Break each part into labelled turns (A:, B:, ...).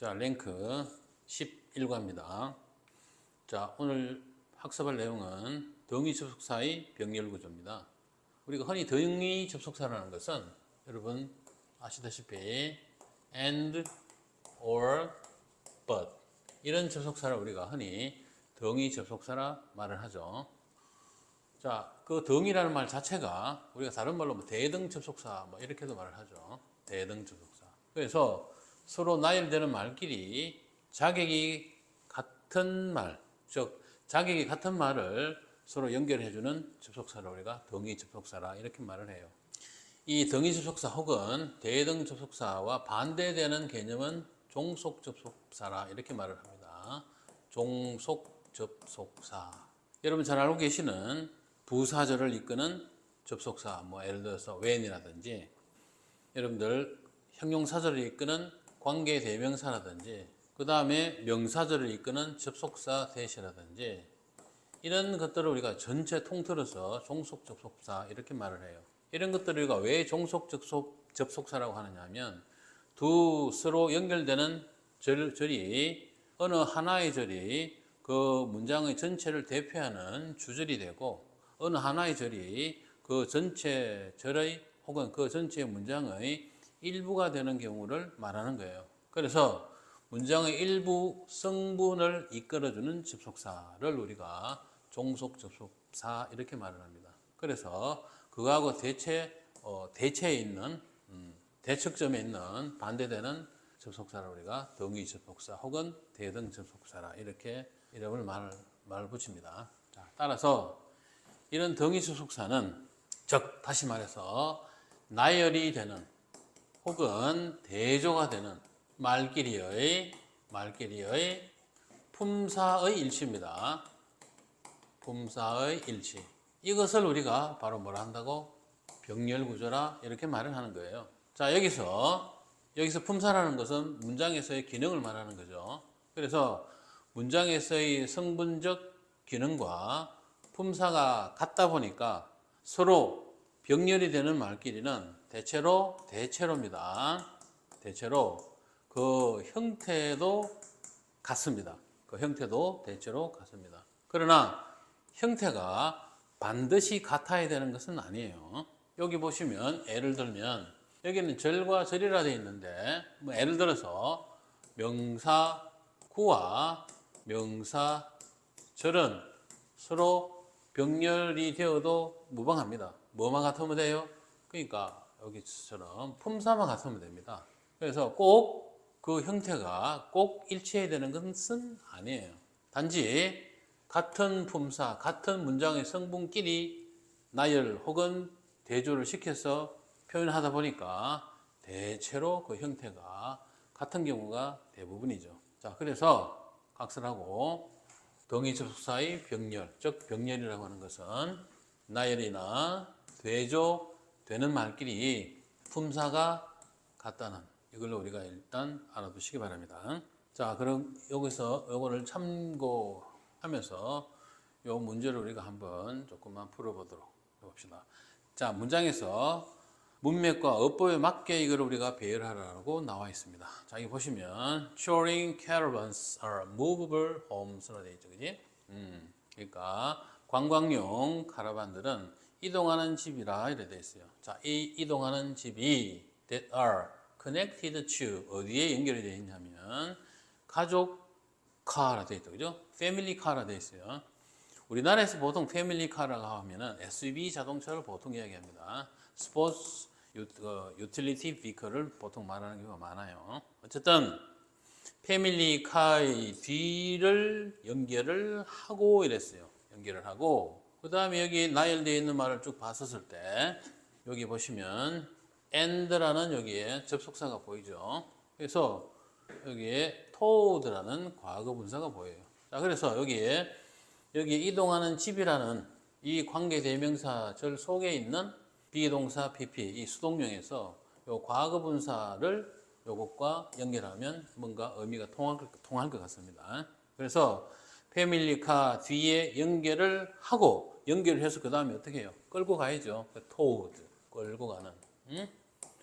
A: 자, 랭크 11과입니다. 자, 오늘 학습할 내용은 등위 접속사의 병렬 구조입니다. 우리가 흔히 등위 접속사라는 것은 여러분 아시다시피 and, or, but 이런 접속사를 우리가 흔히 등위 접속사라 말을 하죠. 자, 그 등이라는 말 자체가 우리가 다른 말로 뭐 대등 접속사 뭐 이렇게도 말을 하죠. 대등 접속사. 그래서 서로 나열되는 말끼리 자격이 같은 말, 즉 자격이 같은 말을 서로 연결해주는 접속사를 우리가 등위 접속사라 이렇게 말을 해요. 이 등위 접속사 혹은 대등 접속사와 반대되는 개념은 종속 접속사라 이렇게 말을 합니다. 종속 접속사. 여러분 잘 알고 계시는 부사절을 이끄는 접속사, 뭐 예를 들어서 when이라든지, 여러분들 형용사절을 이끄는 관계 대명사라든지, 그 다음에 명사절을 이끄는 접속사 대시라든지, 이런 것들을 우리가 전체 통틀어서 종속 접속사 이렇게 말을 해요. 이런 것들을 우리가 왜 종속 접속사라고 하느냐 하면, 두 서로 연결되는 절이 어느 하나의 절이 그 문장의 전체를 대표하는 주절이 되고, 어느 하나의 절이 그 전체 절의 혹은 그 전체 문장의 일부가 되는 경우를 말하는 거예요. 그래서 문장의 일부 성분을 이끌어주는 접속사를 우리가 종속 접속사 이렇게 말을 합니다. 그래서 그거하고 대체에 있는 대척점에 있는 반대되는 접속사를 우리가 등위 접속사 혹은 대등 접속사라 이렇게 이름을 말 붙입니다. 자, 따라서 이런 등위 접속사는 즉 다시 말해서 나열이 되는 혹은 대조가 되는 말끼리의 품사의 일치입니다. 품사의 일치. 이것을 우리가 바로 뭐라 한다고? 병렬 구조라 이렇게 말을 하는 거예요. 자, 여기서 품사라는 것은 문장에서의 기능을 말하는 거죠. 그래서 문장에서의 성분적 기능과 품사가 같다 보니까 서로 병렬이 되는 말끼리는 대체로입니다. 대체로 그 형태도 같습니다. 그 형태도 대체로 같습니다. 그러나 형태가 반드시 같아야 되는 것은 아니에요. 여기 보시면 예를 들면 여기는 절과 절이라 되어 있는데 뭐 예를 들어서 명사 구와 명사 절은 서로 병렬이 되어도 무방합니다. 뭐만 같으면 돼요? 그러니까 여기처럼 품사만 같으면 됩니다. 그래서 꼭 그 형태가 꼭 일치해야 되는 것은 아니에요. 단지 같은 품사, 같은 문장의 성분끼리 나열 혹은 대조를 시켜서 표현하다 보니까 대체로 그 형태가 같은 경우가 대부분이죠. 자, 그래서 각설하고 등위 접속사의 병렬, 즉 병렬이라고 하는 것은 나열이나 대조되는 말끼리 품사가 같다는 이걸로 우리가 일단 알아두시기 바랍니다. 자, 그럼 여기서 요거를 참고하면서 요 문제를 우리가 한번 조금만 풀어보도록 해봅시다. 자, 문장에서 문맥과 어법에 맞게 이걸 우리가 배열하라고 나와 있습니다. 자, 여기 보시면 touring caravans are movable homes로 되어 있죠, 그지? 그러니까 관광용 카라반들은 이동하는 집이라 이렇게 되어 있어요. 자, 이 이동하는 집이 that are connected to 어디에 연결이 되어 있냐면 가족카라 되어 있죠, 그죠? 패밀리카라 되어 있어요. 우리나라에서 보통 패밀리카라고 하면은 SUV 자동차를 보통 이야기합니다. 스포츠 유틸리티 비클을 보통 말하는 경우가 많아요. 어쨌든 패밀리카의 뒤를 연결을 하고 이랬어요. 연결을 하고 그 다음에 여기 나열되어 있는 말을 쭉 봤었을 때 여기 보시면 and라는 여기에 접속사가 보이죠. 그래서 여기에 toward라는 과거 분사가 보여요. 자, 그래서 여기 이동하는 집이라는 이 관계 대명사 절 속에 있는 비동사 pp 이 수동용에서 요 과거 분사를 요것과 연결하면 뭔가 의미가 통할 것 같습니다. 그래서 패밀리카 뒤에 연결을 하고 연결을 해서 그 다음에 어떻게 해요? 끌고 가야죠. toward 끌고 가는.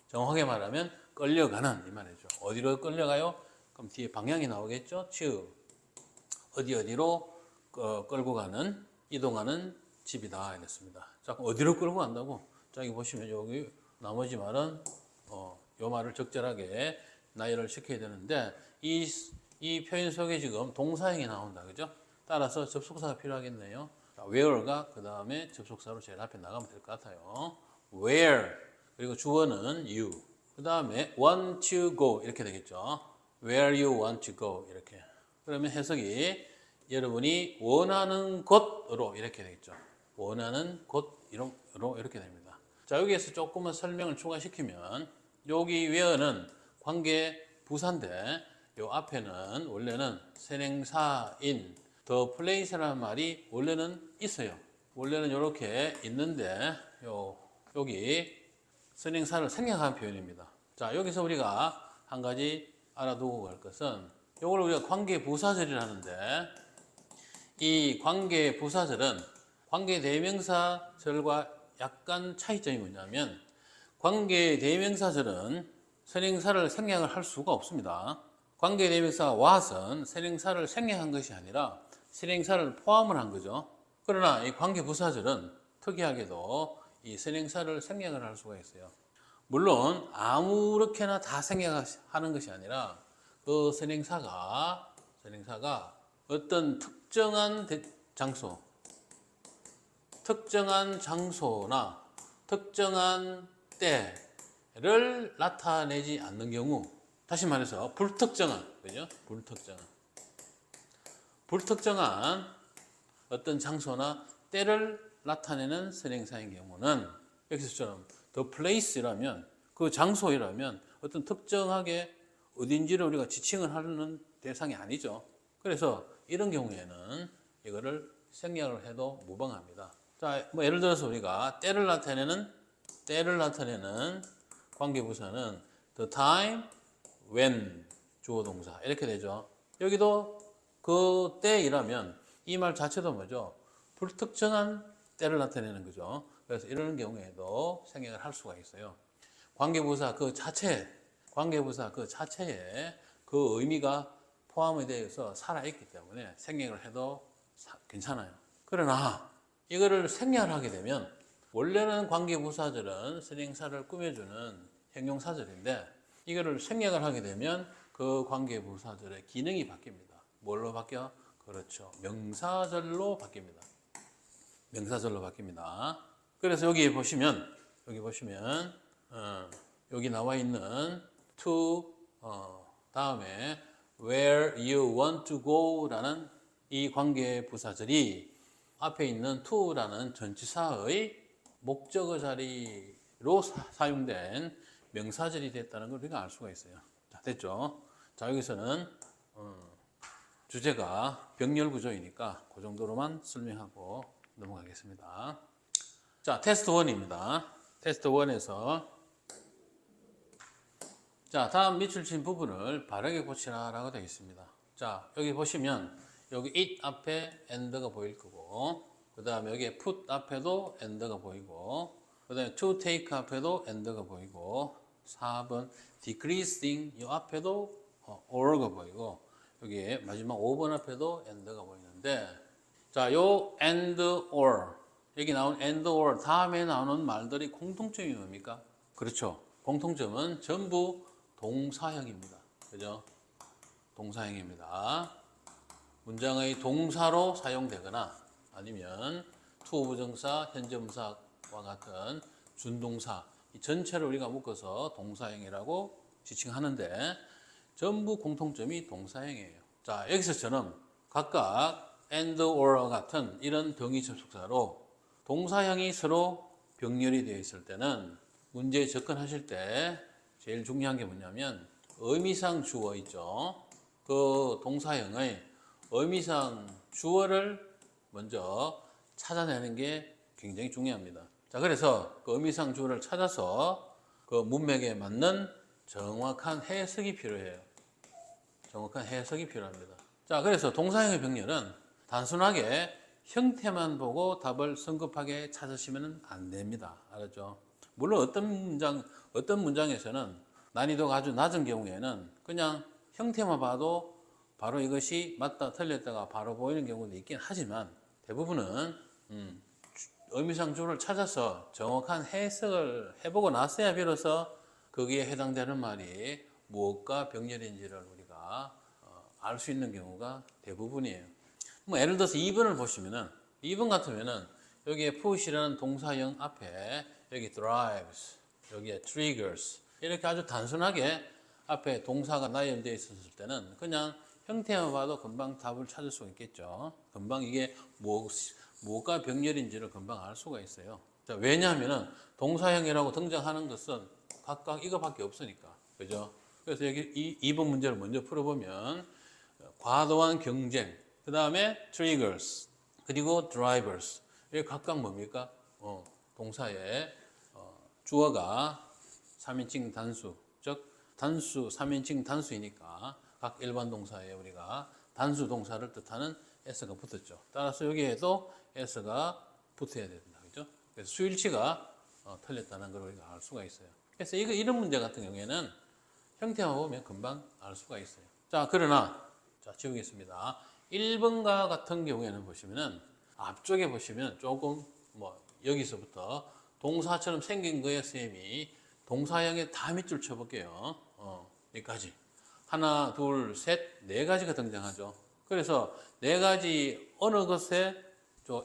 A: 정확하게 말하면 끌려가는 이 말이죠. 어디로 끌려가요? 그럼 뒤에 방향이 나오겠죠? to 어디 어디로 끌고 가는 이동하는 집이다 이랬습니다. 자, 그럼 어디로 끌고 간다고? 자, 여기 보시면 여기 나머지 말은 요 말을 적절하게 나열을 시켜야 되는데 이 표현 속에 지금 동사형이 나온다, 그죠? 따라서 접속사가 필요하겠네요. 자, where가 그 다음에 접속사로 제일 앞에 나가면 될 것 같아요. where 그리고 주어는 you. 그 다음에 want to go 이렇게 되겠죠. where you want to go 이렇게. 그러면 해석이 여러분이 원하는 곳으로 이렇게 되겠죠. 원하는 곳으로 이렇게 됩니다. 자, 여기에서 조금만 설명을 추가시키면 여기 where는 관계 부사인데 요 앞에는 원래는 선행사인 the place라는 말이 원래는 있어요. 원래는 이렇게 있는데 여기 선행사를 생략한 표현입니다. 자, 여기서 우리가 한 가지 알아두고 갈 것은 이걸 우리가 관계 부사절이라는데 이 관계 부사절은 관계 대명사절과 약간 차이점이 뭐냐면 관계 대명사절은 선행사를 생략을 할 수가 없습니다. 관계 대명사 what은 선행사를 생략한 것이 아니라 선행사를 포함을 한 거죠. 그러나 이 관계 부사절은 특이하게도 이 선행사를 생략을 할 수가 있어요. 물론 아무렇게나 다 생략하는 것이 아니라 그 선행사가 어떤 특정한 장소나 특정한 때를 나타내지 않는 경우, 다시 말해서 불특정한 어떤 장소나 때를 나타내는 선행사인 경우는 여기서처럼 the place라면 그 장소이라면 어떤 특정하게 어딘지를 우리가 지칭을 하는 대상이 아니죠. 그래서 이런 경우에는 이거를 생략을 해도 무방합니다. 자, 뭐 예를 들어서 우리가 때를 나타내는 관계부사는 the time when 주어 동사 이렇게 되죠. 여기도 그 때이라면 이 말 자체도 뭐죠? 불특정한 때를 나타내는 거죠. 그래서 이런 경우에도 생략을 할 수가 있어요. 관계부사 그 자체에 그 의미가 포함이 되어서 살아있기 때문에 생략을 해도 괜찮아요. 그러나 이거를 생략을 하게 되면 원래는 관계부사절은 선행사를 꾸며주는 형용사절인데 이거를 생략을 하게 되면 그 관계부사절의 기능이 바뀝니다. 뭘로 바뀌어? 그렇죠. 명사절로 바뀝니다. 그래서 여기 보시면 여기 나와 있는 to 다음에 where you want to go 라는 이 관계 부사절이 앞에 있는 to라는 전치사의 목적어 자리로 사용된 명사절이 됐다는 걸 우리가 알 수가 있어요. 자, 됐죠? 자, 여기서는 주제가 병렬 구조이니까 그 정도로만 설명하고 넘어가겠습니다. 자, 테스트 1입니다. 테스트 1에서 자, 다음 밑줄 친 부분을 바르게 고치라 라고 되어 있습니다. 자, 여기 보시면 여기 it 앞에 and가 보일 거고 그 다음에 여기 put 앞에도 and가 보이고 그 다음에 to take 앞에도 and가 보이고 4번 decreasing 이 앞에도 or가 보이고 여기 마지막 5번 앞에도 and가 보이는데 자, 요 and or 여기 나온 and or 다음에 나오는 말들이 공통점이 뭡니까? 그렇죠. 공통점은 전부 동사형입니다. 그죠? 동사형입니다. 문장의 동사로 사용되거나 아니면 to 부정사, 현재분사와 같은 준동사 이 전체를 우리가 묶어서 동사형이라고 지칭하는데 전부 공통점이 동사형이에요. 자, 여기서처럼 각각 and or와 같은 이런 동의 접속사로 동사형이 서로 병렬이 되어 있을 때는 문제에 접근하실 때 제일 중요한 게 뭐냐면 의미상 주어 있죠. 그 동사형의 의미상 주어를 먼저 찾아내는 게 굉장히 중요합니다. 자, 그래서 그 의미상 주어를 찾아서 그 문맥에 맞는 정확한 해석이 필요해요. 정확한 해석이 필요합니다. 자, 그래서 동사형의 병렬은 단순하게 형태만 보고 답을 성급하게 찾으시면 안 됩니다. 알았죠? 물론 어떤 문장에서는 난이도가 아주 낮은 경우에는 그냥 형태만 봐도 바로 이것이 맞다 틀렸다가 바로 보이는 경우도 있긴 하지만 대부분은 의미상 주어를 찾아서 정확한 해석을 해보고 나서야 비로소 거기에 해당되는 말이 무엇과 병렬인지를 우리가 알 수 있는 경우가 대부분이에요. 뭐 예를 들어서 2번을 보시면은 2번 같으면은 여기에 push라는 동사형 앞에 여기 drives, 여기에 triggers 이렇게 아주 단순하게 앞에 동사가 나열되어 있었을 때는 그냥 형태만 봐도 금방 답을 찾을 수 있겠죠. 금방 이게 무엇과 병렬인지를 금방 알 수가 있어요. 자, 왜냐하면은 동사형이라고 등장하는 것은 각각 이거밖에 없으니까. 그죠? 그래서 여기 2번 문제를 먼저 풀어보면 과도한 경쟁, 그 다음에 triggers, 그리고 drivers. 이게 각각 뭡니까? 동사의 주어가 3인칭 단수, 즉 단수, 3인칭 단수이니까 각 일반 동사에 우리가 단수 동사를 뜻하는 s가 붙었죠. 따라서 여기에도 s가 붙어야 된다. 그죠? 그래서 수일치가 틀렸다는 걸 우리가 알 수가 있어요. 그래서 이런 문제 같은 경우에는 형태만 보면 금방 알 수가 있어요. 자, 그러나, 자, 지우겠습니다. 1번과 같은 경우에는 보시면은 앞쪽에 보시면 조금 여기서부터 동사처럼 생긴 거에 선생님이 동사형에 다 밑줄 쳐볼게요. 여기까지. 하나, 둘, 셋, 네 가지가 등장하죠. 그래서 네 가지 어느 것에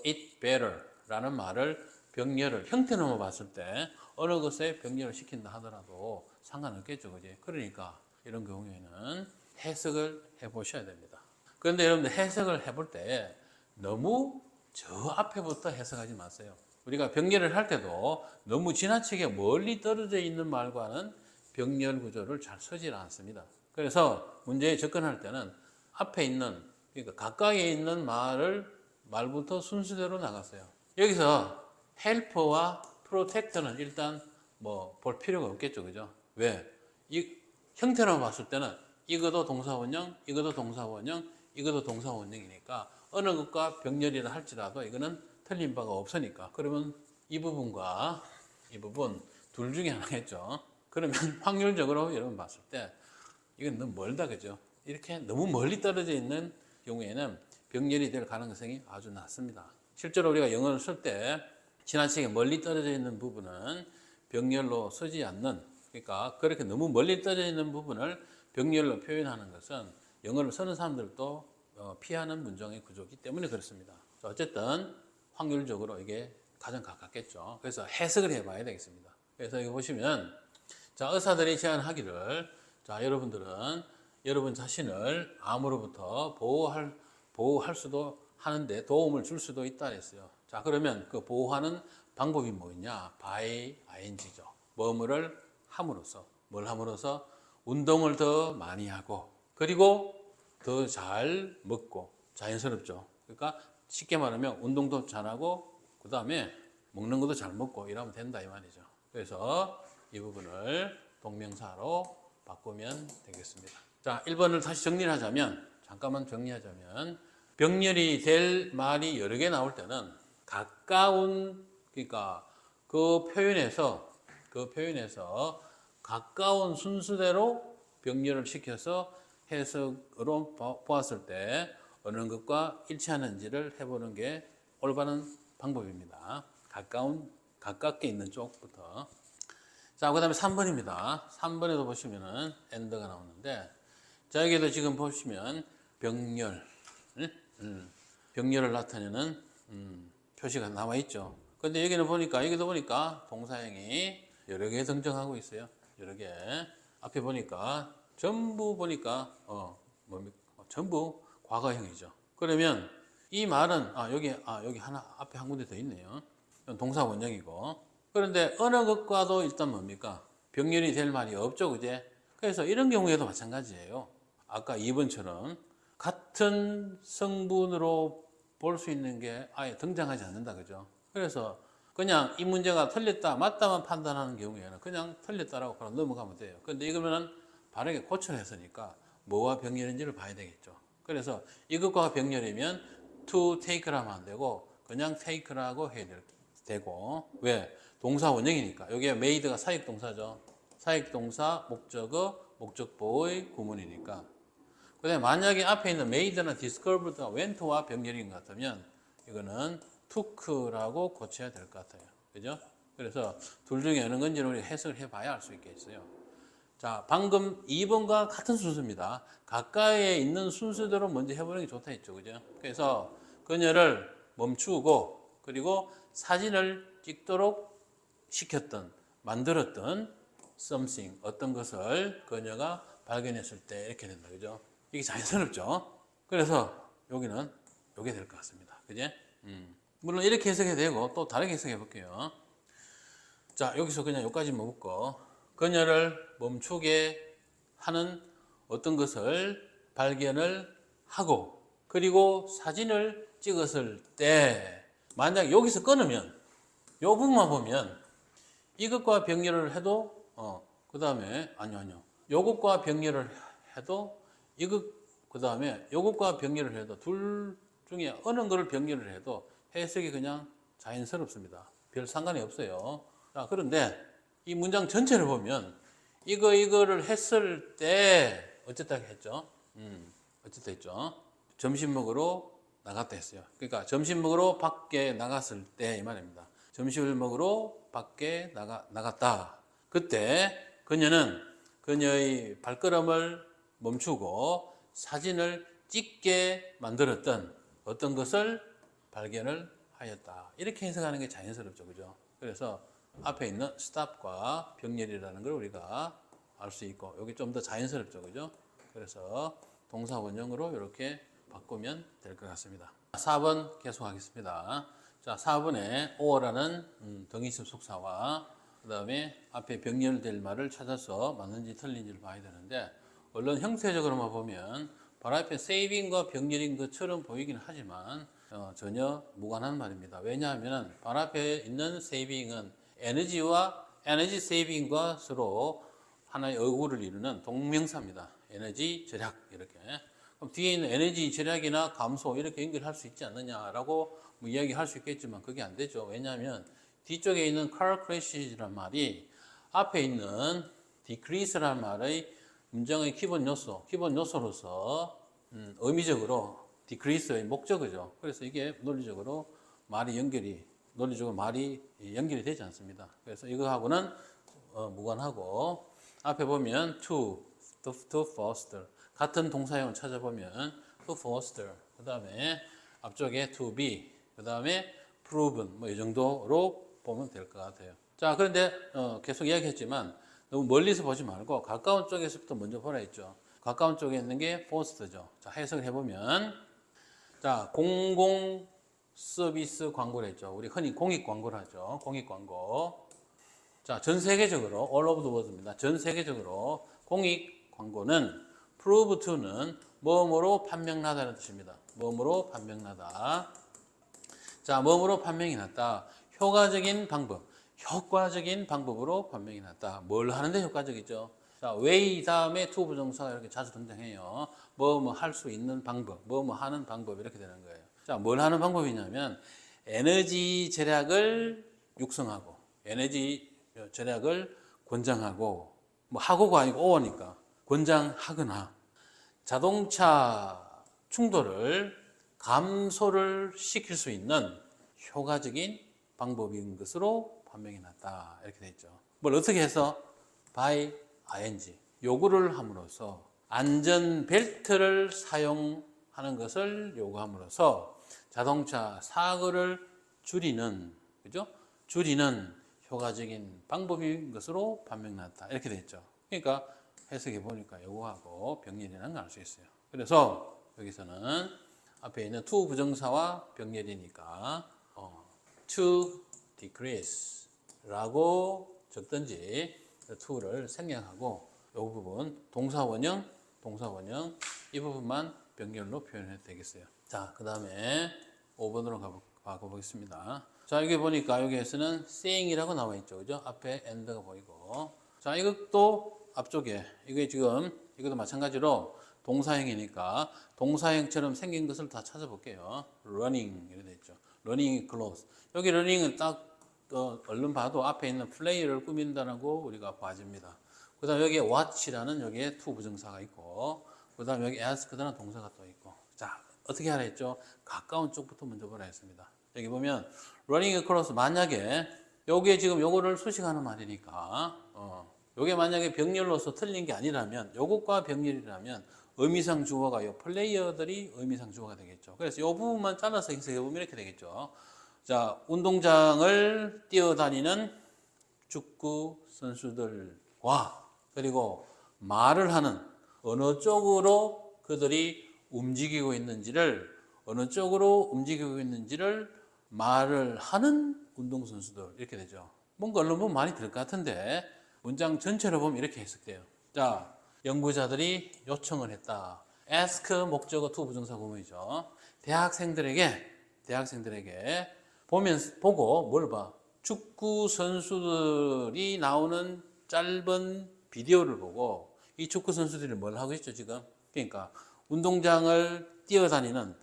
A: it better 라는 말을 병렬을 형태로만 봤을 때 어느 것에 병렬을 시킨다 하더라도 상관없겠죠. 그지? 그러니까 이런 경우에는 해석을 해 보셔야 됩니다. 그런데 여러분들 해석을 해볼 때 너무 저 앞에부터 해석하지 마세요. 우리가 병렬을 할 때도 너무 지나치게 멀리 떨어져 있는 말과는 병렬 구조를 잘 쓰지 않습니다. 그래서 문제에 접근할 때는 앞에 있는, 그러니까 가까이에 있는 말부터 순서대로 나갔어요. 여기서 help와 protect는 일단 볼 필요가 없겠죠. 그죠? 왜? 이 형태로 봤을 때는 이것도 동사원형, 이것도 동사원형, 이것도 동사원형이니까 어느 것과 병렬이라 할지라도 이거는 틀린 바가 없으니까. 그러면 이 부분과 이 부분 둘 중에 하나겠죠. 그러면 확률적으로 여러분 봤을 때 이건 너무 멀다. 그죠? 이렇게 너무 멀리 떨어져 있는 경우에는 병렬이 될 가능성이 아주 낮습니다. 실제로 우리가 영어를 쓸 때 지나치게 멀리 떨어져 있는 부분은 병렬로 쓰지 않는, 그러니까 그렇게 너무 멀리 떨어져 있는 부분을 병렬로 표현하는 것은 영어를 쓰는 사람들도 피하는 문장의 구조이기 때문에 그렇습니다. 어쨌든 확률적으로 이게 가장 가깝겠죠. 그래서 해석을 해봐야 되겠습니다. 그래서 여기 보시면 자, 의사들이 제안하기를 자, 여러분들은 여러분 자신을 암으로부터 보호할 수도 하는데 도움을 줄 수도 있다 그랬어요. 자, 그러면 그 보호하는 방법이 뭐냐? by ing죠. 뭐뭐를 함으로써, 뭘 함으로써 운동을 더 많이 하고 그리고 더 잘 먹고 자연스럽죠. 그러니까 쉽게 말하면 운동도 잘하고 그 다음에 먹는 것도 잘 먹고 이러면 된다 이 말이죠. 그래서 이 부분을 동명사로 바꾸면 되겠습니다. 자, 1번을 다시 정리를 하자면 잠깐만 정리하자면 병렬이 될 말이 여러 개 나올 때는 가까운, 그러니까 그 표현에서 가까운 순서대로 병렬을 시켜서 해석으로 보았을 때 어느 것과 일치하는지를 해보는 게 올바른 방법입니다. 가깝게 있는 쪽부터. 자, 그 다음에 3번입니다. 3번에도 보시면은 and가 나오는데, 자, 여기도 지금 보시면 병렬을 나타내는 표시가 나와 있죠. 근데 여기도 보니까 동사형이 여러 개 등장하고 있어요. 여러 개. 앞에 보니까 전부 보니까 전부 과거형이죠. 그러면 이 말은 여기 하나 앞에 한 군데 더 있네요. 동사 원형이고. 그런데 어느 것과도 일단 뭡니까? 병렬이 될 말이 없죠, 그제? 그래서 이런 경우에도 마찬가지예요. 아까 2번처럼 같은 성분으로 볼 수 있는 게 아예 등장하지 않는다, 그죠? 그래서 그냥 이 문제가 틀렸다, 맞다만 판단하는 경우에는 그냥 틀렸다라고 바로 넘어가면 돼요. 근데 이거는 바르게 고쳐냈으니까 뭐와 병렬인지를 봐야 되겠죠. 그래서 이것과 병렬이면 to take라면 안 되고 그냥 take라고 해야 되고, 왜? 동사 원형이니까. 여기에 made가 사역동사죠. 사역동사 목적어 목적보의 구문이니까 그다음에 만약에 앞에 있는 made나 discovered가 went와 병렬인 것 같으면 이거는 took라고 고쳐야 될 것 같아요. 그죠? 그래서 둘 중에 어느 건지는 우리 해석을 해봐야 알 수 있겠어요. 자, 방금 2번과 같은 순서입니다. 가까이에 있는 순서대로 먼저 해보는 게 좋다 했죠. 그죠? 그래서 그녀를 멈추고 그리고 사진을 찍도록 시켰던, 만들었던 something, 어떤 것을 그녀가 발견했을 때 이렇게 된다. 그죠? 이게 자연스럽죠? 그래서 여기는 요게 될 것 같습니다. 그지? 물론 이렇게 해석해도 되고 또 다르게 해석해 볼게요. 자, 여기서 그냥 여기까지만 묶고 그녀를 멈추게 하는 어떤 것을 발견을 하고 그리고 사진을 찍었을 때 만약 여기서 끊으면 요 부분만 보면 이것과 병렬을 해도 그 다음에 아니요 요것과 병렬을 해도 이것 그 다음에 요것과 병렬을 해도 둘 중에 어느 거를 병렬을 해도 해석이 그냥 자연스럽습니다. 별 상관이 없어요. 자, 그런데 이 문장 전체를 보면 이거를 했을 때 어쨌다 했죠. 어쨌다 했죠. 점심 먹으러 나갔다 했어요. 그러니까 점심 먹으러 밖에 나갔을 때 이 말입니다. 점심을 먹으러 밖에 나갔다. 그때 그녀는 그녀의 발걸음을 멈추고 사진을 찍게 만들었던 어떤 것을 발견을 하였다. 이렇게 해석하는 게 자연스럽죠. 그죠? 그래서 앞에 있는 stop과 병렬이라는 걸 우리가 알 수 있고 여기 좀 더 자연스럽죠. 그죠? 그래서 동사 원형으로 이렇게 바꾸면 될 것 같습니다. 4번 계속하겠습니다. 자, 4번에 or라는 동의식 속사와 그 다음에 앞에 병렬될 말을 찾아서 맞는지 틀린지를 봐야 되는데 물론 형태적으로만 보면 바로 앞에 saving과 병렬인 것처럼 보이긴 하지만 전혀 무관한 말입니다. 왜냐하면 바로 앞에 있는 saving은 에너지 세이빙과 서로 하나의 어구를 이루는 동명사입니다. 에너지 절약 이렇게. 그럼 뒤에 있는 에너지 절약이나 감소 이렇게 연결할 수 있지 않느냐라고 뭐 이야기할 수 있겠지만 그게 안 되죠. 왜냐하면 뒤쪽에 있는 car crash란 말이 앞에 있는 decrease란 말의 문장의 기본 요소로서 의미적으로 decrease의 목적어죠. 그래서 이게 논리적으로 말이 연결이 되지 않습니다. 그래서 이거하고는 무관하고 앞에 보면 to foster 같은 동사형을 찾아보면 to foster 그 다음에 앞쪽에 to be 그 다음에 proven 뭐 이 정도로 보면 될 것 같아요. 자, 그런데 계속 이야기했지만 너무 멀리서 보지 말고 가까운 쪽에서부터 먼저 보라 했죠. 가까운 쪽에 있는 게 foster죠. 자, 해석을 해보면 자, 공공 서비스 광고를 했죠. 우리 흔히 공익 광고를 하죠. 공익 광고. 자, 전 세계적으로 all over the world입니다. 전 세계적으로 공익 광고는 prove to는 뭐뭐로 판명나다는 뜻입니다. 뭐뭐로 판명나다. 자, 뭐뭐로 판명이 났다. 효과적인 방법으로 판명이 났다. 뭘 하는데 효과적이죠? 자, way 다음에 to 부정사가 이렇게 자주 등장해요. 뭐 할 수 있는 방법, 뭐 하는 방법 이렇게 되는 거예요. 자, 뭘 하는 방법이냐면 에너지 절약을 육성하고 에너지 절약을 권장하고 뭐 하고가 아니고 오니까 권장하거나 자동차 충돌을 감소를 시킬 수 있는 효과적인 방법인 것으로 판명이 났다. 이렇게 돼 있죠. 뭘 어떻게 해서 by ing 요구를 함으로써 안전벨트를 사용하는 것을 요구함으로써 자동차 사고를 줄이는 효과적인 방법인 것으로 판명났다. 이렇게 돼 있죠. 그러니까 해석해 보니까 요거하고 병렬이라는 걸 알 수 있어요. 그래서 여기서는 앞에 있는 to 부정사와 병렬이니까 to decrease 라고 적든지 to를 생략하고 이 부분 동사 원형 이 부분만 병렬로 표현해도 되겠어요. 자, 그 다음에 5번으로 가보겠습니다. 자, 여기 보니까 여기에서는 saying이라고 나와 있죠. 그죠? 앞에 and가 보이고. 자, 이것도 앞쪽에 이것도 마찬가지로 동사형이니까 동사형처럼 생긴 것을 다 찾아볼게요. running 이렇게 돼 있죠. running close. 여기 running은 딱 얼른 봐도 앞에 있는 플레이를 꾸민다라고 우리가 봐집니다. 그 다음에 여기에 watch라는 여기에 to 부정사가 있고 그 다음에 여기 ask라는 동사가 또 있고. 자, 어떻게 하라 했죠? 가까운 쪽부터 먼저 보라 했습니다. 여기 보면 running across, 만약에 여기에 지금 요거를 수식하는 말이니까 요게 만약에 병렬로서 틀린 게 아니라면, 요것과 병렬이라면 의미상 주어가 요 플레이어들이 의미상 주어가 되겠죠. 그래서 요 부분만 잘라서 해석해 보면 이렇게 되겠죠. 자, 운동장을 뛰어다니는 축구 선수들과 그리고 말을 하는, 어느 쪽으로 그들이 움직이고 있는지를, 어느 쪽으로 움직이고 있는지를 말을 하는 운동선수들, 이렇게 되죠. 뭔가 언론 보면 많이 들 것 같은데 문장 전체로 보면 이렇게 해석돼요. 자, 연구자들이 요청을 했다. ask 목적어 to 부정사 구문이죠. 대학생들에게 보고 뭘 봐? 축구 선수들이 나오는 짧은 비디오를 보고 이 축구 선수들이 뭘 하고 있죠, 지금? 그러니까 운동장을 뛰어다니는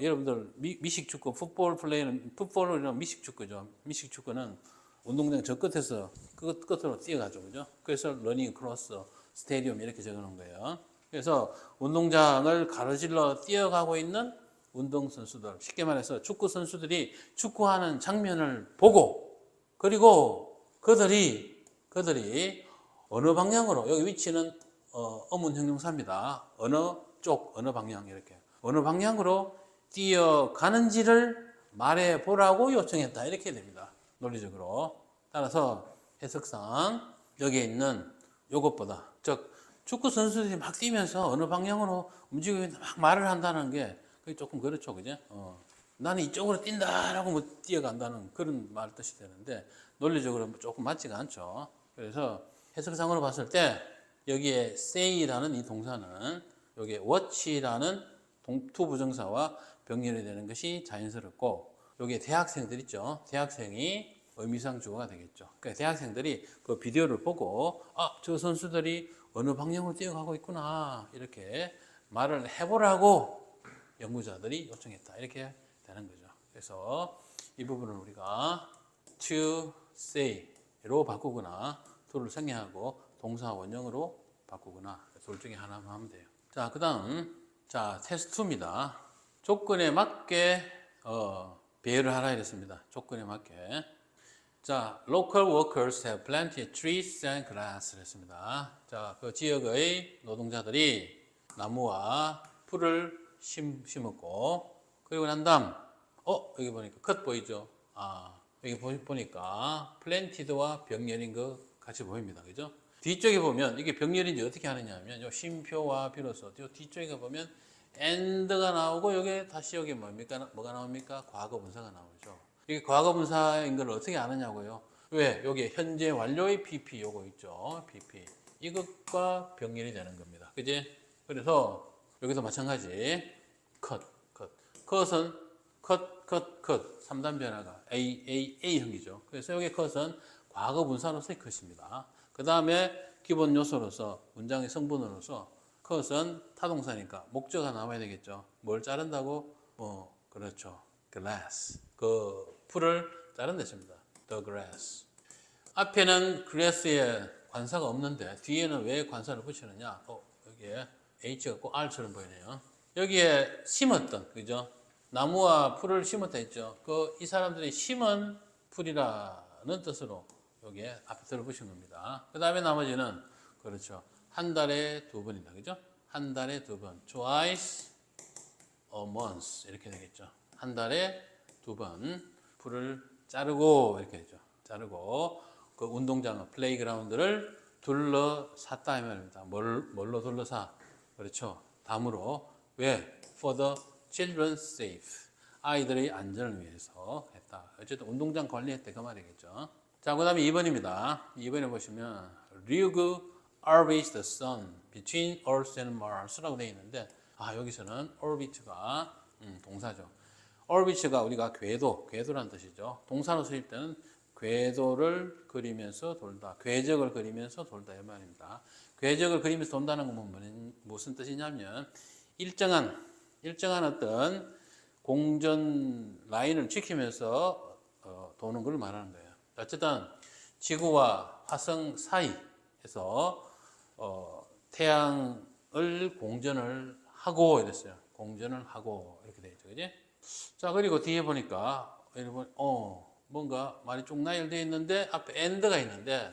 A: 여러분들 미식축구, 풋볼은 미식축구죠. 미식축구는 운동장 저 끝에서 그 끝으로 뛰어가죠, 그죠? 그래서 러닝 크로스 스테디움 이렇게 적어놓은 거예요. 그래서 운동장을 가로질러 뛰어가고 있는 운동선수들, 쉽게 말해서 축구 선수들이 축구하는 장면을 보고, 그리고 그들이 어느 방향으로, 여기 위치는 어문 형용사입니다. 어느 쪽, 어느 방향, 이렇게 어느 방향으로 뛰어가는지를 말해 보라고 요청했다, 이렇게 됩니다. 논리적으로. 따라서 해석상 여기에 있는 요것보다, 즉 축구 선수들이 막 뛰면서 어느 방향으로 움직이고 있는데 막 말을 한다는 게 그게 조금 그렇죠, 그죠? 나는 이쪽으로 뛴다라고 뭐 뛰어간다는 그런 말 뜻이 되는데 논리적으로 조금 맞지가 않죠. 그래서 해석상으로 봤을 때 여기에 say라는 이 동사는 여기에 watch라는 to 부정사와 병렬이 되는 것이 자연스럽고, 여기에 대학생들 있죠. 대학생이 의미상 주어가 되겠죠. 그러니까 대학생들이 그 비디오를 보고 저 선수들이 어느 방향으로 뛰어가고 있구나, 이렇게 말을 해보라고 연구자들이 요청했다, 이렇게 되는 거죠. 그래서 이 부분을 우리가 to say로 바꾸거나 to를 생략하고 동사 원형으로 바꾸거나 둘 중에 하나만 하면 돼요. 자, 그 다음 테스트 2입니다. 조건에 맞게 배열을 하라 이랬습니다. 조건에 맞게. 자, local workers have plenty of trees and grass 그랬습니다. 자, 그 지역의 노동자들이 나무와 풀을 심었고, 그리고 난 다음 여기 보니까 컷 보이죠? 여기 보니까 planted와 병렬인 거 같이 보입니다. 그죠? 뒤쪽에 보면 이게 병렬인지 어떻게 하느냐 하면 요 쉼표와 비로소 요 뒤쪽에 보면 and가 나오고 여기 다시 여기 뭐가 나옵니까? 과거 분사가 나오죠. 이게 과거 분사인 걸 어떻게 아느냐고요? 왜? 여기 현재 완료의 PP 요거 있죠. PP. 이것과 병렬이 되는 겁니다. 그지? 그래서 여기도 마찬가지. 컷은 컷 3단 변화가 A형이죠. 그래서 여기 컷은 과거 분사로서의 컷입니다. 그 다음에 기본 요소로서 문장의 성분으로서 컷은 타동사니까 목적어가 나와야 되겠죠. 뭘 자른다고? 그렇죠. glass. 그 풀을 자른 것입니다. the grass. 앞에는 grass에 관사가 없는데 뒤에는 왜 관사를 붙이느냐? 여기에 H가 꼭 R처럼 보이네요. 여기에 심었던, 그죠? 나무와 풀을 심었다 했죠. 이 사람들이 심은 풀이라는 뜻으로 여기에 앞에 들어붙인 겁니다. 그 다음에 나머지는, 그렇죠. 한 달에 2번이다. 그죠? 한 달에 2번. twice a month. 이렇게 되겠죠. 한 달에 2번 풀을 자르고, 이렇게 되죠. 자르고, 그 운동장, 플레이그라운드를 둘러쌌다 이 말입니다. 뭘로 둘러싸? 그렇죠. 담으로. 왜? For the children's safe. 아이들의 안전을 위해서 했다. 어쨌든 운동장 관리했다 그 말이겠죠. 자, 그 다음에 2번입니다. 2번에 보시면 Ryugu orbits the sun between Earth and Mars라고 되어 있는데 여기서는 orbit가 동사죠. orbit가 우리가 궤도라는 뜻이죠. 동사로 쓰일 때는 궤도를 그리면서 돌다, 궤적을 그리면서 돌다 이 말입니다. 궤적을 그리면서 돈다는 건 무슨 뜻이냐면 일정한 어떤 공전 라인을 지키면서 도는 걸 말하는 거예요. 어쨌든 지구와 화성 사이에서 태양 을 공전을 하고 이랬어요. 공전을 하고 이렇게 되어 있죠. 그지? 자, 그리고 뒤에 보니까 여러분 뭔가 말이 쭉 나열되어 있는데 앞에 and가 있는데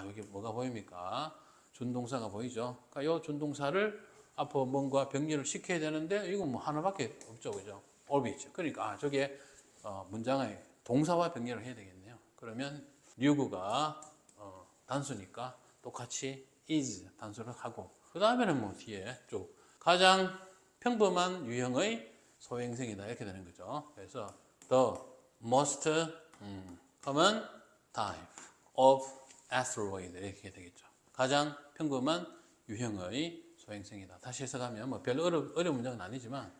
A: 여기 뭐가 보입니까? 준동사가 보이죠? 그러니까 이 준동사를 앞으로 뭔가 병렬을 시켜야 되는데 이건 뭐 하나밖에 없죠. 그죠? 올비죠. 그러니까 저게 문장의 동사와 병렬을 해야 되겠네요. 그러면 류구가 단수니까 똑같이 is 단수를 하고 그 다음에는 뭐 뒤에 쭉 가장 평범한 유형의 소행성이다 이렇게 되는 거죠. 그래서 the most common type of asteroid 이렇게 되겠죠. 가장 평범한 유형의 소행성이다. 다시 해석하면 뭐 별로 어려운 문장은 아니지만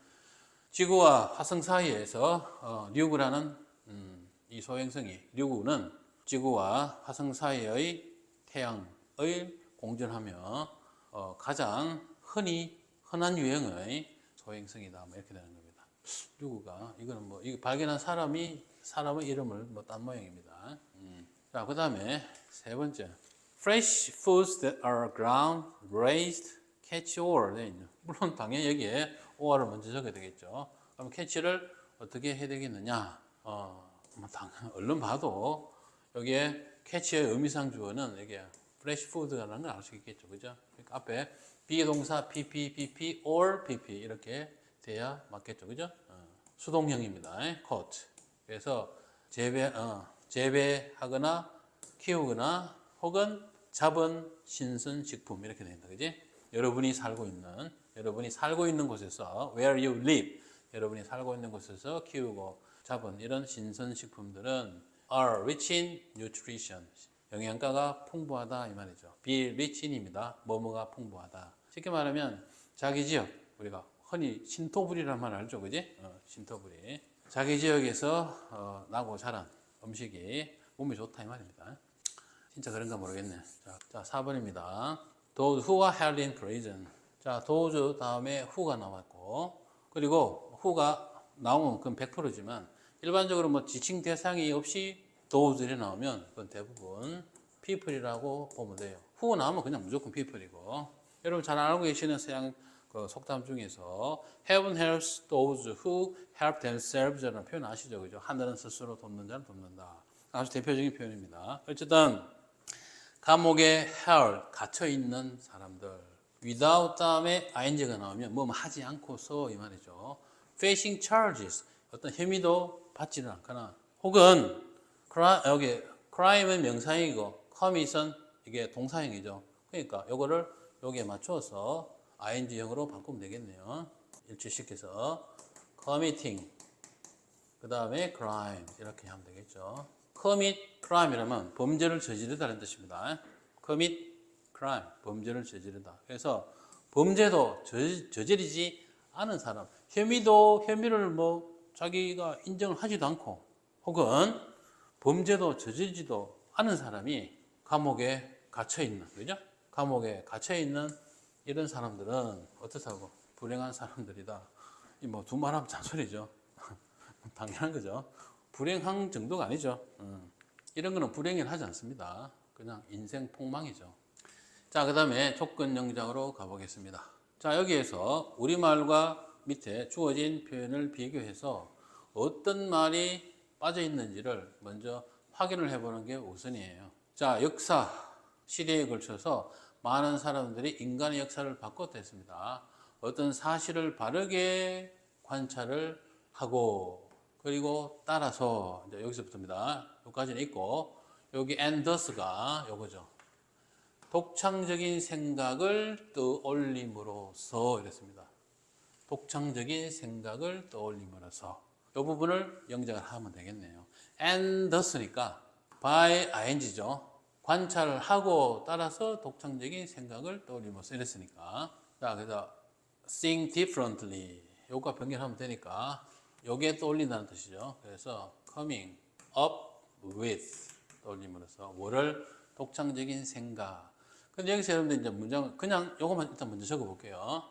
A: 지구와 화성 사이에서 류구라는 이 소행성이 류구는 지구와 화성 사이의 태양의 공전하며 가장 흔한 유형의 소행성이다. 뭐 이렇게 되는 겁니다. 류구가 이거는 뭐 이거 발견한 사람의 이름을 뭐 딴 모양입니다. 자, 그다음에 세 번째, fresh foods that are ground raised catch or 돼 있죠. 물론 당연히 여기에 or를 먼저 적어야 되겠죠. 그럼 catch를 어떻게 해야 되겠느냐? 얼른 봐도 여기에 catch의 의미상 주어는 여기에 fresh food라는 걸 알 수 있겠죠, 그죠? 그러니까 앞에 비동사 PP, or PP 이렇게 돼야 맞겠죠, 그죠? 수동형입니다. caught. 그래서 재배하거나 키우거나 혹은 잡은 신선식품 이렇게 된다, 그지? 여러분이 살고 있는 곳에서 where you live, 여러분이 살고 있는 곳에서 키우고 잡은 이런 신선식품들은 are rich in nutrition, 영양가가 풍부하다 이 말이죠. be rich in입니다. 뭐뭐가 풍부하다. 쉽게 말하면 자기 지역, 우리가 흔히 신토부리라는 말 알죠, 그지? 신토부리. 자기 지역에서 나고 자란 음식이 몸에 좋다 이 말입니다. 진짜 그런가 모르겠네. 자, 4번입니다. Those who are held in prison. 자, those 다음에 who가 나왔고, 그리고 who가 나오면 그건 100%지만, 일반적으로 뭐 지칭 대상이 없이 those들이 나오면 그건 대부분 people이라고 보면 돼요. who 나오면 그냥 무조건 people이고, 여러분 잘 알고 계시는 서양 그 속담 중에서 heaven helps those who help themselves라는 표현 아시죠? 그죠? 하늘은 스스로 돕는 자를 돕는다. 아주 대표적인 표현입니다. 어쨌든 감옥에 held, 갇혀있는 사람들. without 다음에 ing가 나오면 뭐 하지 않고서 이 말이죠. facing charges, 어떤 혐의도 받지는 않거나 혹은 여기 crime은 명사형이고 commit은 이게 동사형이죠. 그러니까 요거를 여기에 맞춰서 ing형으로 바꾸면 되겠네요. 일치시켜서 committing 그 다음에 crime 이렇게 하면 되겠죠. commit crime이라면 범죄를 저지르다는 뜻입니다. commit crime, 범죄를 저지르다. 그래서 범죄도 저지르지 않은 사람, 혐의를 뭐 자기가 인정을 하지도 않고 혹은 범죄도 저지르지도 않은 사람이 감옥에 갇혀 있는, 그죠? 감옥에 갇혀 있는 이런 사람들은 어떻다고? 불행한 사람들이다. 이 뭐 두말하면 잔소리죠. 당연한 거죠. 불행한 정도가 아니죠. 이런 거는 불행을 하지 않습니다. 그냥 인생 폭망이죠. 자, 그 다음에 조건 영장으로 가보겠습니다. 자, 여기에서 우리말과 밑에 주어진 표현을 비교해서 어떤 말이 빠져 있는지를 먼저 확인을 해보는 게 우선이에요. 자, 역사, 시대에 걸쳐서 많은 사람들이 인간의 역사를 바꿨다 했습니다. 어떤 사실을 바르게 관찰을 하고 그리고 따라서 이제 여기서부터입니다. 여기까지는 있고 여기 and thus가 요거죠. 독창적인 생각을 떠올림으로써 이랬습니다. 독창적인 생각을 떠올림으로써 이 부분을 영작을 하면 되겠네요. and thus니까 by ing죠. 관찰을 하고 따라서 독창적인 생각을 떠올림으로써 이랬으니까 자, 그래서 think differently 요거가 변경하면 되니까 요게 떠올린다는 뜻이죠. 그래서 coming up with 떠올림으로써 뭐를 독창적인 생각. 근데 여기서 여러분들 이제 문장 그냥 요것만 일단 먼저 적어 볼게요.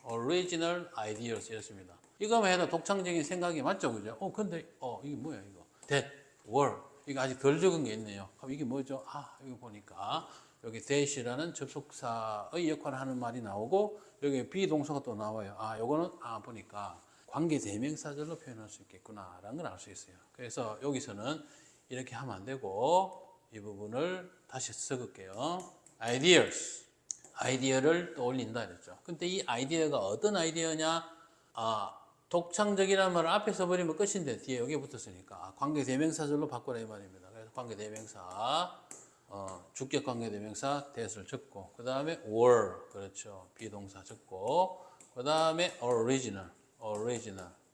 A: original ideas 이렇습니다. 이거만 해도 독창적인 생각이 맞죠, 그죠? 근데 이게 뭐야 이거? that were 이거 아직 덜 적은 게 있네요. 그럼 이게 뭐죠? 이거 보니까 여기 that이라는 접속사의 역할을 하는 말이 나오고 여기 비동사가 또 나와요. 아, 요거는 보니까 관계 대명사절로 표현할 수 있겠구나라는 걸 알 수 있어요. 그래서 여기서는 이렇게 하면 안 되고 이 부분을 다시 적을게요. ideas. 아이디어를 떠올린다 그랬죠. 근데 이 아이디어가 어떤 아이디어냐? 독창적이라는 말을 앞에 써버리면 끝인데 뒤에 여기 붙었으니까 관계 대명사절로 바꾸라 이 말입니다. 그래서 관계 대명사, 주격 관계 대명사 that을 적고 그 다음에 were 그렇죠. 비동사 적고 그 다음에 original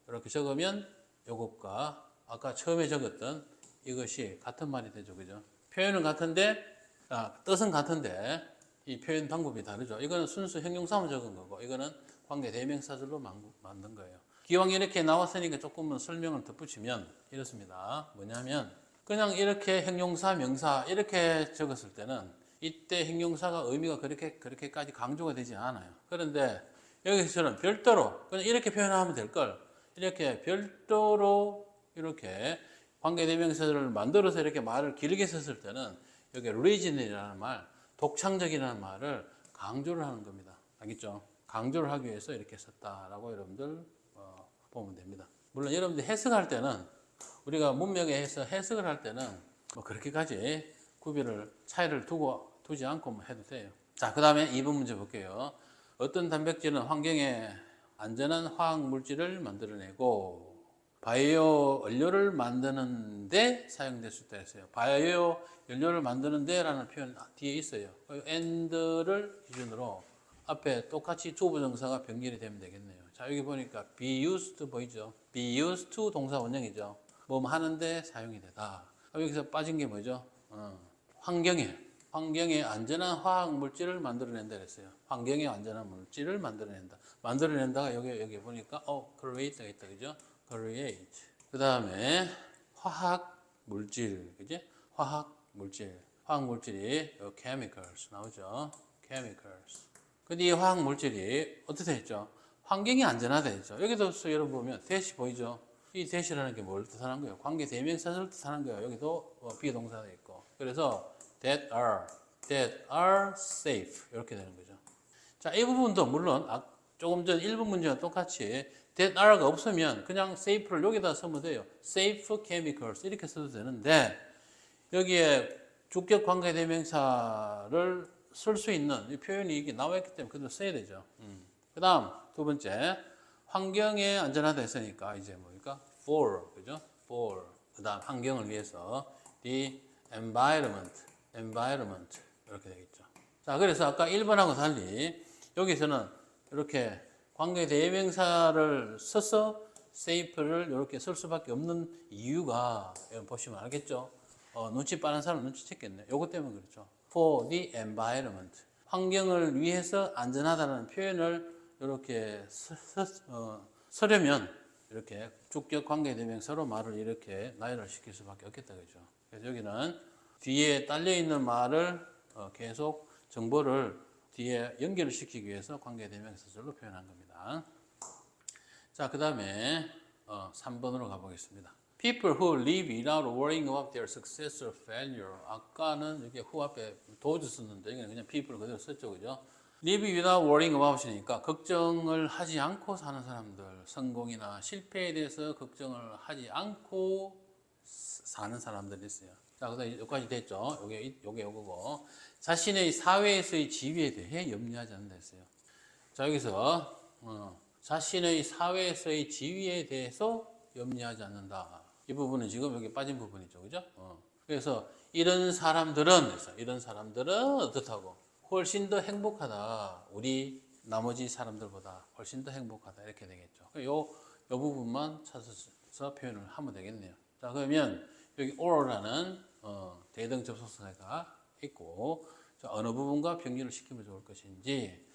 A: 이렇게 적으면 요것과 아까 처음에 적었던 이것이 같은 말이 되죠, 그죠? 표현은 같은데 뜻은 같은데 이 표현 방법이 다르죠. 이거는 순수 형용사만 적은 거고 이거는 관계 대명사절로 만든 거예요. 기왕 이렇게 나왔으니까 조금은 설명을 덧붙이면 이렇습니다. 뭐냐면 그냥 이렇게 형용사, 명사 이렇게 적었을 때는 이때 형용사가 의미가 그렇게까지 강조가 되지 않아요. 그런데 여기서는 별도로 그냥 이렇게 표현하면 될 걸 이렇게 별도로 이렇게 관계 대명사를 만들어서 이렇게 말을 길게 썼을 때는 여기 origin이라는 말, 독창적이라는 말을 강조를 하는 겁니다. 알겠죠? 강조를 하기 위해서 이렇게 썼다라고 여러분들 보면 됩니다. 물론 여러분들 해석할 때는 우리가 문맥에서 해석을 할 때는 뭐 그렇게까지 차이를 두지 않고 해도 돼요. 자, 그 다음에 2번 문제 볼게요. 어떤 단백질은 환경에 안전한 화학 물질을 만들어내고 바이오 연료를 만드는데 사용될 수 있다 했어요. 바이오 연료를 만드는데 라는 표현 뒤에 있어요. and를 기준으로 앞에 똑같이 주부정사가 병렬이 되면 되겠네요. 자, 여기 보니까 be used 보이죠? be used to 동사 원형이죠. 뭐 하는데 사용이 되다. 여기서 빠진 게 뭐죠? 환경에 안전한 화학 물질을 만들어낸다 그랬어요. 환경에 안전한 물질을 만들어낸다. 만들어낸다가 여기 보니까 create가 있다 그죠? create. 그 다음에 화학 물질, 그지? 화학 물질이 chemicals 나오죠. chemicals. 근데 이 화학 물질이 어떻게 했죠? 환경이 안전하다 했죠. 여기도 여러분 보면 that이 보이죠? 이 that이라는 게 뭘 뜻하는 거예요? 관계 대명사를 뜻하는 거예요. 여기도 비동사가 있고. 그래서 that are safe 이렇게 되는 거죠. 자, 이 부분도 물론 조금 전 1번 문제와 똑같이 that are가 없으면 그냥 safe를 여기다 쓰면 돼요. safe chemicals 이렇게 써도 되는데 여기에 주격 관계 대명사를 쓸 수 있는 이 표현이 이게 나와 있기 때문에 그대로 써야 되죠. 그 다음 두 번째 환경에 안전하다 했으니까 이제 뭡니까? for 그죠? for 그 다음 환경을 위해서 the environment 이렇게 되겠죠. 자, 그래서 아까 1번하고 달리 여기서는 이렇게 관계 대명사를 써서 safe를 이렇게 쓸 수밖에 없는 이유가 여러분 보시면 알겠죠? 눈치 빠른 사람은 눈치챘겠네. 요것 때문에 그렇죠. For the environment. 환경을 위해서 안전하다는 표현을 이렇게 쓰려면 이렇게 주격 관계 대명사로 말을 이렇게 나열을 시킬 수밖에 없겠다 그죠. 그래서 여기는 뒤에 딸려 있는 말을 계속 정보를 뒤에 연결을 시키기 위해서 관계 대명사절로 표현한 겁니다. 자, 그 다음에 3번으로 가보겠습니다. People who live without worrying about their success or failure. 아까는 이렇게 who 앞에 does 썼는데 여기는 그냥 people 그대로 썼죠, 그죠? Live without worrying about이니까 걱정을 하지 않고 사는 사람들, 성공이나 실패에 대해서 걱정을 하지 않고 사는 사람들이 있어요. 자, 그다음 여기까지 됐죠? 요거고 자신의 사회에서의 지위에 대해 염려하지 않는다 했어요. 자, 여기서 자신의 사회에서의 지위에 대해서 염려하지 않는다. 이 부분은 지금 여기 빠진 부분이죠, 그죠? 그래서 이런 사람들은 어떻다고? 훨씬 더 행복하다. 우리 나머지 사람들보다 훨씬 더 행복하다. 이렇게 되겠죠. 요 부분만 찾아서 표현을 하면 되겠네요. 자, 그러면 여기 or라는 대등 접속사가 있고 어느 부분과 병렬을 시키면 좋을 것인지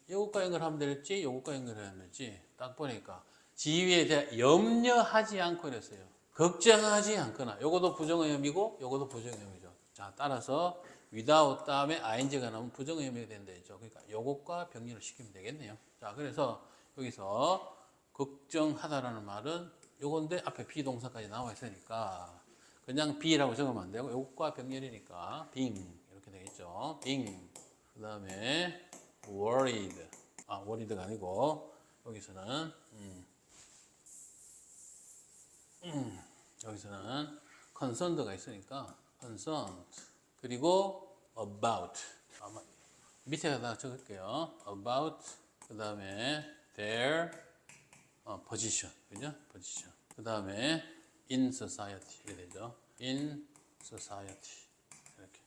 A: 이것과 연결하면 될지 이것과 연결하면 될지 딱 보니까 지위에 대해 염려하지 않고 이랬어요. 걱정하지 않거나 이것도 부정의미고 이것도 부정의미죠. 자, 따라서 without 다음에 ing가 나오면 부정의미가 된다 했죠. 그러니까 이것과 병렬을 시키면 되겠네요. 자, 그래서 여기서 걱정하다라는 말은 요건데 앞에 비동사까지 나와 있으니까 그냥 be라고 적으면 안 되고 이것과 병렬이니까 being 이렇게 이렇게 되겠죠. being. 그 다음에 worried. worried가 아니고 여기서는 여기서는 concerned가 있으니까 concerned. 그리고 about. 밑에다가 적을게요. about. 그 다음에 their position. 그죠? position. 그 다음에 in society. 이렇게 되죠. in society. 이렇게.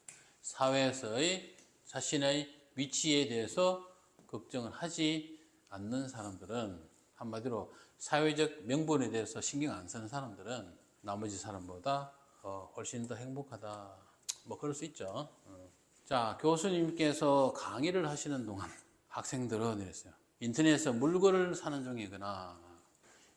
A: 사회에서의 자신의 위치에 대해서 걱정을 하지 않는 사람들은, 한마디로 사회적 명분에 대해서 신경 안 쓰는 사람들은 나머지 사람보다 훨씬 더 행복하다. 뭐 그럴 수 있죠. 자, 교수님께서 강의를 하시는 동안 학생들은 이랬어요. 인터넷에서 물건을 사는 중이거나,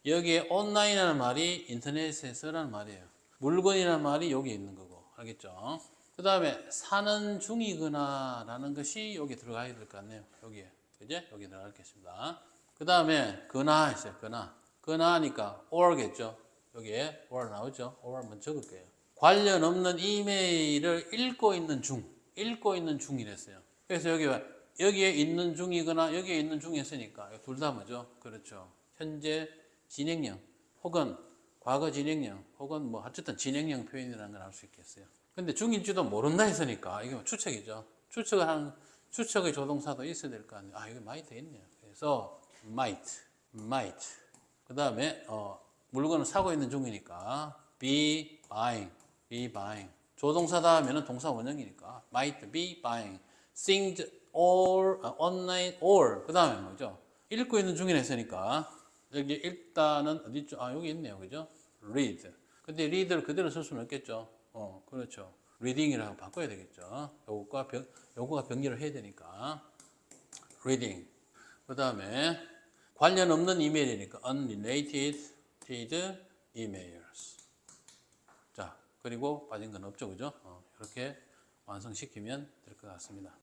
A: 여기에 온라인이라는 말이 인터넷에서라는 말이에요. 물건이라는 말이 여기 있는 거고, 알겠죠? 그 다음에 사는 중이거나 라는 것이 여기 들어가야 될 것 같네요. 여기에. 그죠? 여기 들어가겠습니다. 그 다음에 거나 했어요. 거나 하니까 or겠죠. 여기에 or 나오죠. or 한번 적을게요. 관련 없는 이메일을 읽고 있는 중이랬어요. 그래서 여기에 있는 중이거나 여기에 있는 중이 있으니까 둘 다 뭐죠? 그렇죠. 현재 진행형 혹은 과거 진행형 혹은 뭐 어쨌든 진행형 표현이라는 걸 알 수 있겠어요. 근데 중일지도 모른다 했으니까 이게 추측이죠. 추측의 조동사도 있어야 될 거 아니에요. 이거 might 있네요. 그래서 might. 그 다음에 물건을 사고 있는 중이니까 be buying. 조동사 다음에는 동사 원형이니까 might be buying. things or online or 그 다음에 뭐죠? 읽고 있는 중이라 했으니까 여기 읽다는 어디 있죠? 여기 있네요. 그죠? read. 근데 read를 그대로 쓸 수는 없겠죠. 그렇죠. reading이라고 바꿔야 되겠죠. 요거가 병렬을 해야 되니까 reading. 그 다음에 관련 없는 이메일이니까 unrelated emails. 자, 그리고 빠진 건 없죠. 그죠? 이렇게 완성시키면 될 것 같습니다.